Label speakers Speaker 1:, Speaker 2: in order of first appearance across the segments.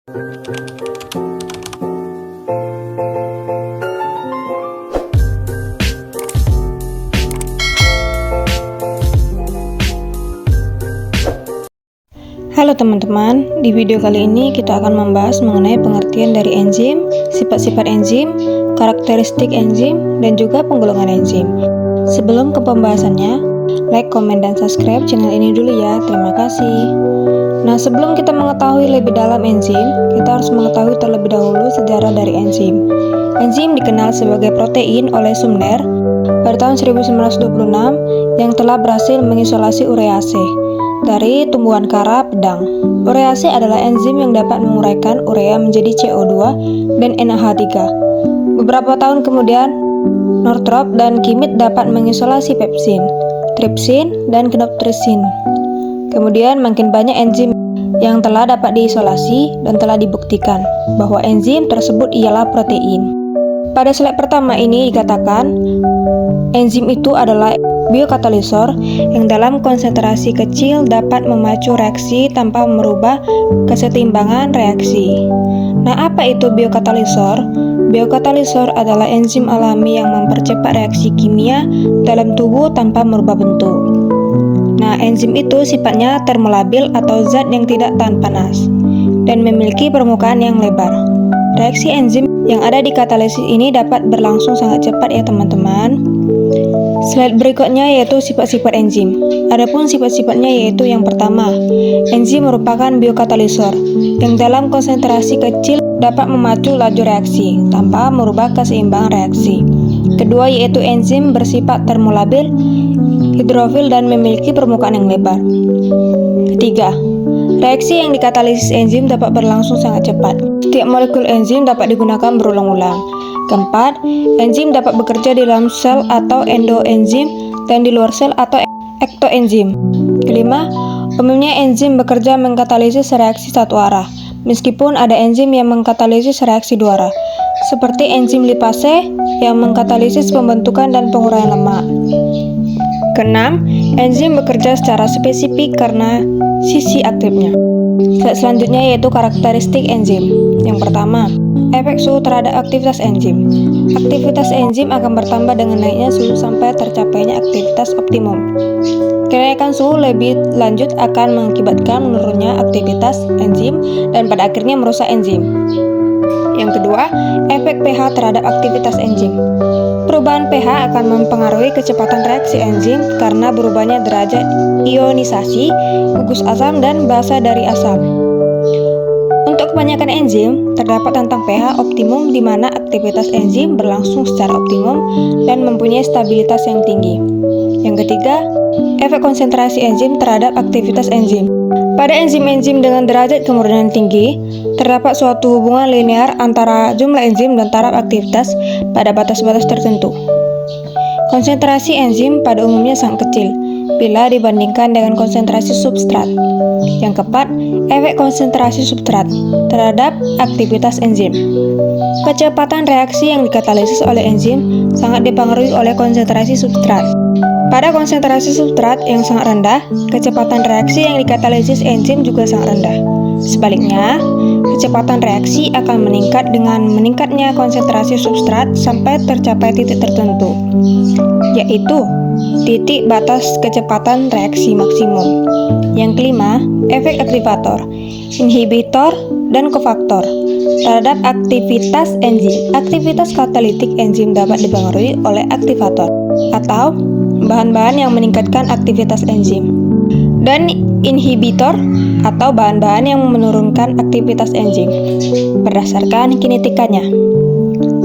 Speaker 1: Halo teman-teman, di video kali ini kita akan membahas mengenai pengertian dari enzim, sifat-sifat enzim, karakteristik enzim, dan juga penggolongan enzim. Sebelum ke pembahasannya, like, komen, dan subscribe channel ini dulu ya, terima kasih. Nah, sebelum kita mengetahui lebih dalam enzim, kita harus mengetahui terlebih dahulu sejarah dari enzim. Enzim dikenal sebagai protein oleh Sumner pada tahun 1926 yang telah berhasil mengisolasi urease dari tumbuhan kara pedang. Urease adalah enzim yang dapat menguraikan urea menjadi CO2 dan NH3. Beberapa tahun kemudian, Northrop dan Kimmitt dapat mengisolasi pepsin, tripsin, dan kenoptrisin. Kemudian makin banyak enzim yang telah dapat diisolasi dan telah dibuktikan bahwa enzim tersebut ialah protein. Pada slide pertama ini dikatakan, enzim itu adalah biokatalisor yang dalam konsentrasi kecil dapat memacu reaksi tanpa merubah kesetimbangan reaksi. Nah, apa itu biokatalisor? Biokatalisor adalah enzim alami yang mempercepat reaksi kimia dalam tubuh tanpa merubah bentuk. Nah, enzim itu sifatnya termolabil atau zat yang tidak tahan panas dan memiliki permukaan yang lebar. Reaksi enzim yang ada di katalisis ini dapat berlangsung sangat cepat ya teman-teman. Slide berikutnya yaitu sifat-sifat enzim. Adapun sifat-sifatnya yaitu yang pertama, enzim merupakan biokatalisor yang dalam konsentrasi kecil dapat memacu laju reaksi tanpa merubah keseimbangan reaksi. Kedua yaitu enzim bersifat termolabil, hidrofil, dan memiliki permukaan yang lebar. Ketiga, reaksi yang dikatalisis enzim dapat berlangsung sangat cepat. Setiap molekul enzim dapat digunakan berulang-ulang. Keempat, enzim dapat bekerja di dalam sel atau endoenzim dan di luar sel atau ektoenzim. Kelima, umumnya enzim bekerja mengkatalisis reaksi satu arah, meskipun ada enzim yang mengkatalisis reaksi dua arah, seperti enzim lipase yang mengkatalisis pembentukan dan penguraian lemak. Keenam, enzim bekerja secara spesifik karena sisi aktifnya. Selanjutnya yaitu karakteristik enzim. Yang pertama, efek suhu terhadap aktivitas enzim. Aktivitas enzim akan bertambah dengan naiknya suhu sampai tercapainya aktivitas optimum. Kenaikan suhu lebih lanjut akan mengakibatkan menurunnya aktivitas enzim dan pada akhirnya merusak enzim. Yang kedua, efek pH terhadap aktivitas enzim. Perubahan pH akan mempengaruhi kecepatan reaksi enzim karena berubahnya derajat ionisasi, gugus asam, dan basa dari asam. Untuk kebanyakan enzim, terdapat tentang pH optimum di mana aktivitas enzim berlangsung secara optimum dan mempunyai stabilitas yang tinggi. Yang ketiga, efek konsentrasi enzim terhadap aktivitas enzim. Pada enzim-enzim dengan derajat kemurnian tinggi, terdapat suatu hubungan linear antara jumlah enzim dan taraf aktivitas pada batas-batas tertentu. Konsentrasi enzim pada umumnya sangat kecil bila dibandingkan dengan konsentrasi substrat. Yang keempat, efek konsentrasi substrat terhadap aktivitas enzim. Kecepatan reaksi yang dikatalisis oleh enzim sangat dipengaruhi oleh konsentrasi substrat. Pada konsentrasi substrat yang sangat rendah, kecepatan reaksi yang dikatalisis enzim juga sangat rendah. Sebaliknya, kecepatan reaksi akan meningkat dengan meningkatnya konsentrasi substrat sampai tercapai titik tertentu, yaitu titik batas kecepatan reaksi maksimum. Yang kelima, efek aktivator, inhibitor, dan kofaktor terhadap aktivitas enzim. Aktivitas katalitik enzim dapat dipengaruhi oleh aktivator atau bahan-bahan yang meningkatkan aktivitas enzim, dan inhibitor atau bahan-bahan yang menurunkan aktivitas enzim berdasarkan kinetikanya.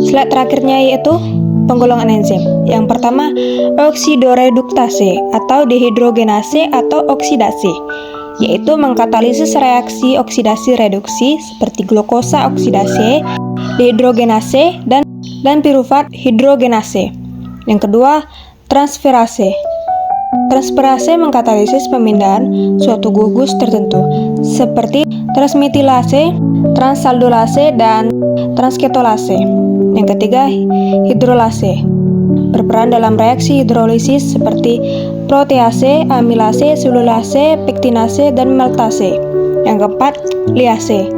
Speaker 1: Slide terakhirnya yaitu penggolongan enzim. Yang pertama, oksidoreduktase atau dehidrogenase atau oksidasi, yaitu mengkatalisis reaksi oksidasi reduksi seperti glukosa oksidase, dehidrogenase, dan pirufat hidrogenase. Yang kedua, transferase. Transferase mengkatalisis pemindahan suatu gugus tertentu seperti transmetilase, transaldolase, dan transketolase. Yang ketiga, hidrolase. Berperan dalam reaksi hidrolisis seperti protease, amilase, selulase, pektinase, dan maltase. Yang keempat, liase.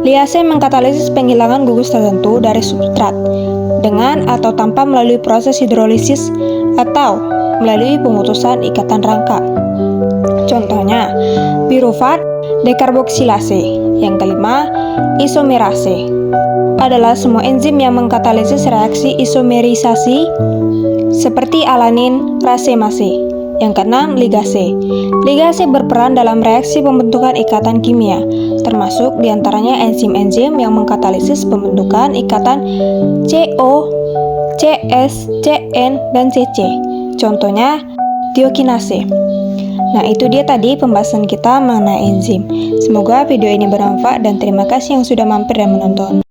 Speaker 1: Liase mengkatalisis penghilangan gugus tertentu dari substrat dengan atau tanpa melalui proses hidrolisis atau melalui pemutusan ikatan rangka. Contohnya, pirufat dekarboksilase. Yang kelima, isomerase. Adalah semua enzim yang mengkatalisis reaksi isomerisasi seperti alanin rasemase. Yang keenam, ligase. Ligase berperan dalam reaksi pembentukan ikatan kimia, termasuk diantaranya enzim-enzim yang mengkatalisis pembentukan ikatan CO, CS, CN, dan CC. Contohnya, tiokinase. Nah, itu dia tadi pembahasan kita mengenai enzim. Semoga video ini bermanfaat dan terima kasih yang sudah mampir dan menonton.